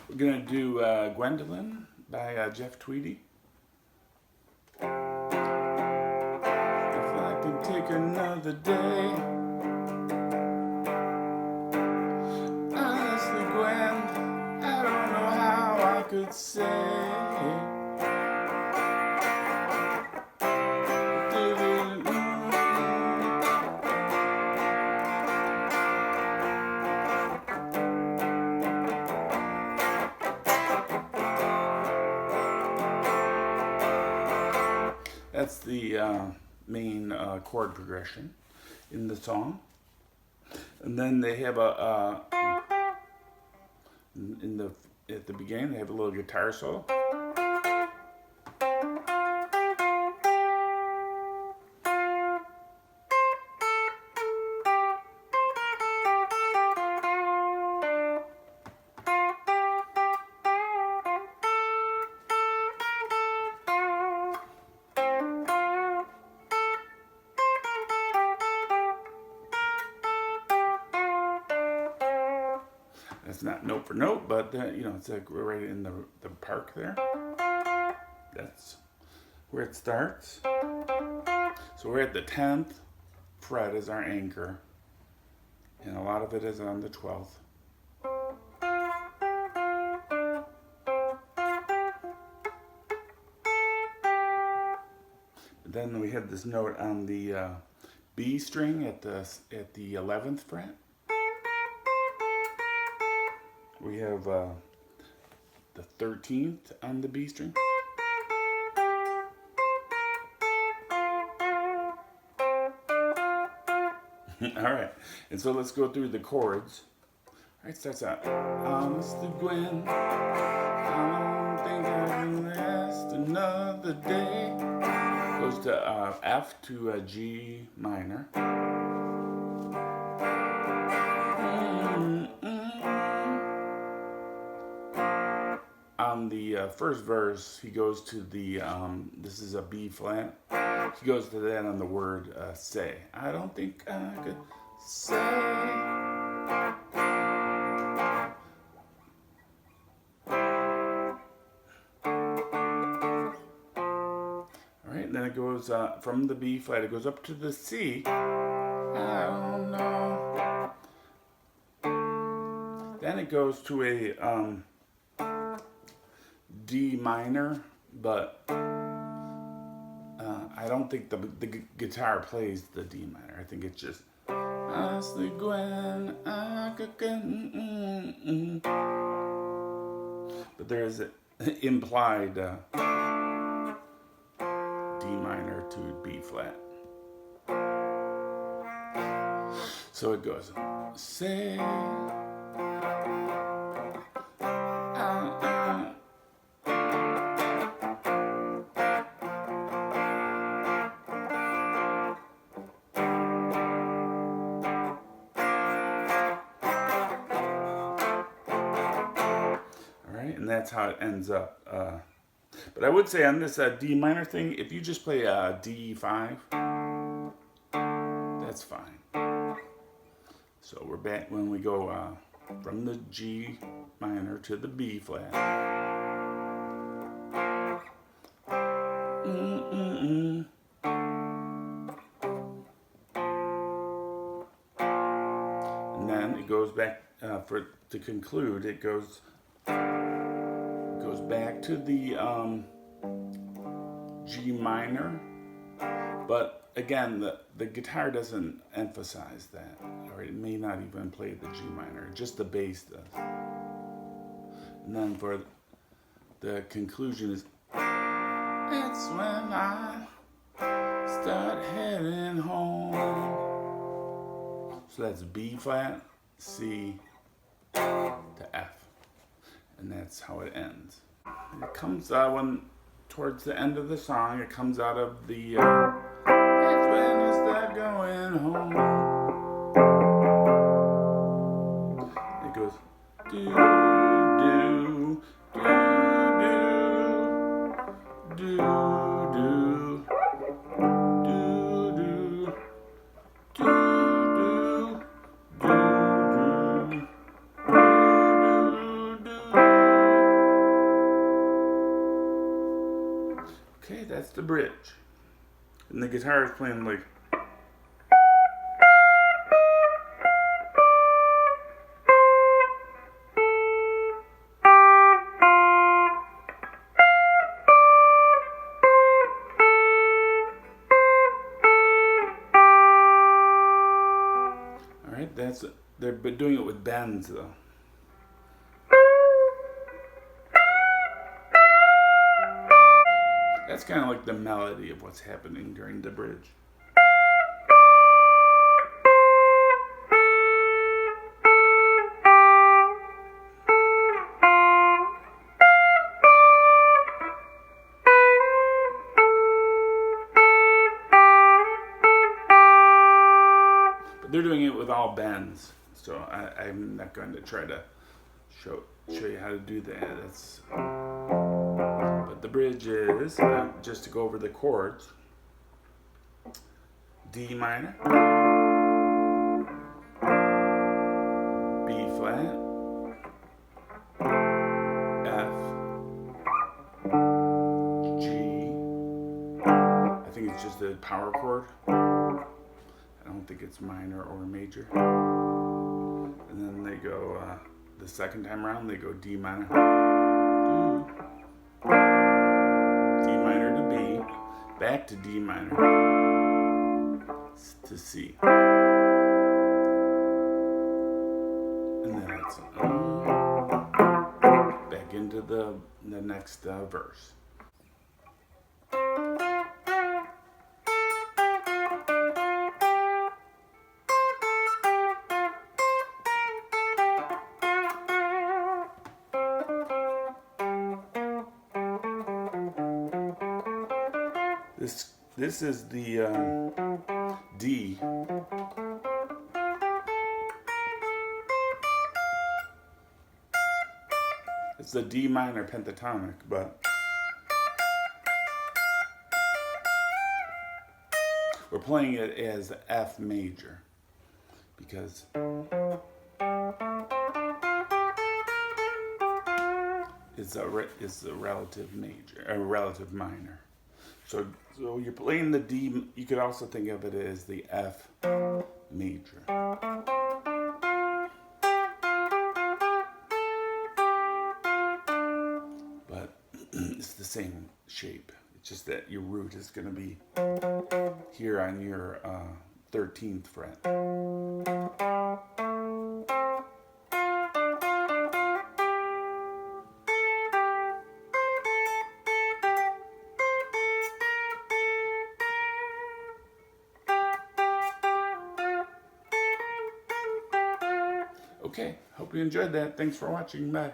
We're gonna do Gwendolyn by Jeff Tweedy. If I can take another day, honestly, Gwen, I don't know how I could say. That's the main chord progression in the song, and then they have at the beginning they have a little guitar solo. It's not note for note, but you know, it's like we're right in the park there. That's where it starts. So we're at the 10th fret as our anchor, and a lot of it is on the 12th. Then we have this note on the B string at the 11th fret. We have the 13th on the B string. All right, and so let's go through the chords. All right, starts out. Honestly, Gwen, I don't think I can last another day. Goes to F to G minor. On the first verse, he goes to the, this is a B flat. He goes to that on the word say. I don't think I could say. All right, then it goes from the B flat, it goes up to the C. I don't know. Then it goes to a D minor, but I don't think the guitar plays the D minor. I think it's just honestly, Gwen, I could but there is an implied D minor to B flat. So it goes say. And that's how it ends up. But I would say on this D minor thing, if you just play D5, that's fine. So we're back when we go from the G minor to the B flat. And then it goes back to conclude. It goes back to the G minor, but again, the guitar doesn't emphasize that, or it may not even play the G minor, just the bass does. And then for the conclusion is, it's when I start heading home. So that's B flat, C to F. And that's how it ends. It comes towards the end of the song, it comes out of the that's when I start going home. It goes do do do do do do do do do do do. that's the bridge. And the guitar is playing like. Alright, they're doing it with bends though. That's kind of like the melody of what's happening during the bridge. But they're doing it with all bends, so I'm not going to try to show you how to do that. But the bridge is, just to go over the chords, D minor, B flat, F, G, I think it's just a power chord. I don't think it's minor or major. And then they go, the second time around, they go D minor. D minor to B, back to D minor, to C. And then it's back into the next verse. This is the D. It's the D minor pentatonic, but we're playing it as F major because it's a relative major, a relative minor. So you're playing the D. You could also think of it as the F major. But it's the same shape. It's just that your root is going to be here on your 13th fret. Okay, hope you enjoyed that. Thanks for watching. Bye.